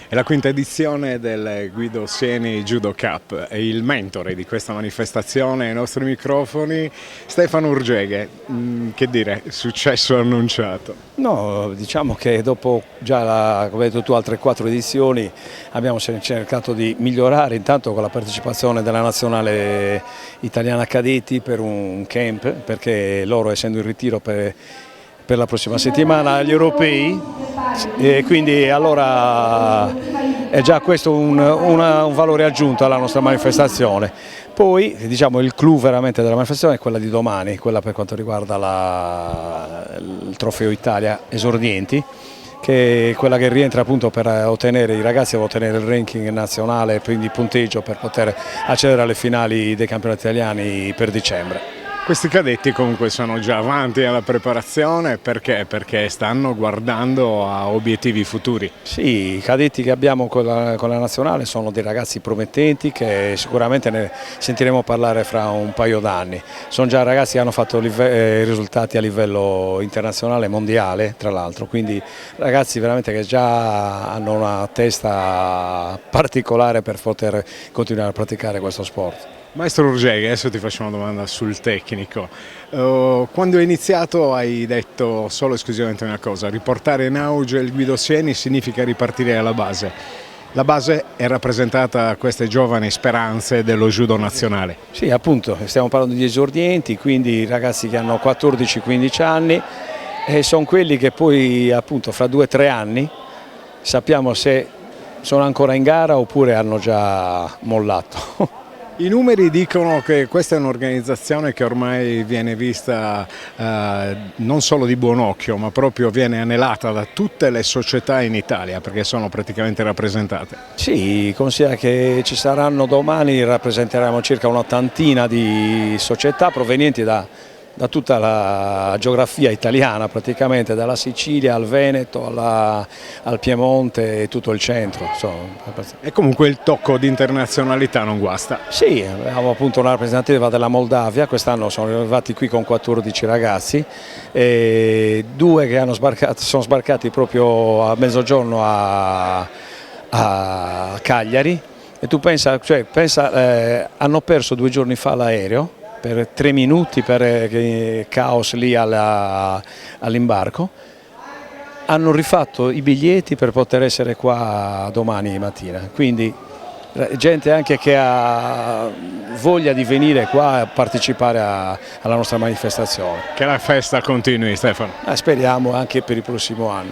È la quinta edizione del Guido Sieni Judo Cup e il mentore di questa manifestazione ai nostri microfoni, Stefano Urgeghe. Che dire, successo annunciato. No, diciamo che dopo già, come hai detto tu, altre 4 edizioni abbiamo cercato di migliorare, intanto con la partecipazione della nazionale italiana cadetti per un camp, perché loro, essendo in ritiro per la prossima settimana agli europei, e quindi allora è già questo un valore aggiunto alla nostra manifestazione. Poi diciamo il clou veramente della manifestazione è quella di domani, quella per quanto riguarda il trofeo Italia esordienti, che è quella che rientra appunto per ottenere, i ragazzi devono ottenere il ranking nazionale, quindi il punteggio per poter accedere alle finali dei campionati italiani per dicembre. Questi cadetti comunque sono già avanti alla preparazione, perché? Perché stanno guardando a obiettivi futuri. Sì, i cadetti che abbiamo con la nazionale sono dei ragazzi promettenti che sicuramente ne sentiremo parlare fra un paio d'anni. Sono già ragazzi che hanno fatto risultati a livello internazionale e mondiale, tra l'altro, quindi ragazzi veramente che già hanno una testa particolare per poter continuare a praticare questo sport. Maestro Urgeghe, adesso ti faccio una domanda sul tecnico. Quando hai iniziato hai detto solo e esclusivamente una cosa: riportare in auge il Guido Sieni significa ripartire alla base. La base è rappresentata da queste giovani speranze dello judo nazionale. Sì, appunto, stiamo parlando di esordienti, quindi ragazzi che hanno 14-15 anni e sono quelli che poi appunto fra 2-3 anni sappiamo se sono ancora in gara oppure hanno già mollato. I numeri dicono che questa è un'organizzazione che ormai viene vista non solo di buon occhio, ma proprio viene anelata da tutte le società in Italia, perché sono praticamente rappresentate. Sì, considera che ci saranno domani, rappresenteremo circa un'ottantina di società provenienti da tutta la geografia italiana, praticamente dalla Sicilia al Veneto, al Piemonte e tutto il centro. Insomma. E comunque il tocco di internazionalità non guasta. Sì, abbiamo appunto una rappresentativa della Moldavia, quest'anno sono arrivati qui con 14 ragazzi, e 2 che sono sbarcati proprio a mezzogiorno a Cagliari, e tu pensa, hanno perso 2 giorni fa l'aereo per 3 minuti per caos lì all'imbarco, hanno rifatto i biglietti per poter essere qua domani mattina, quindi gente anche che ha voglia di venire qua a partecipare alla nostra manifestazione. Che la festa continui, Stefano. Speriamo anche per il prossimo anno.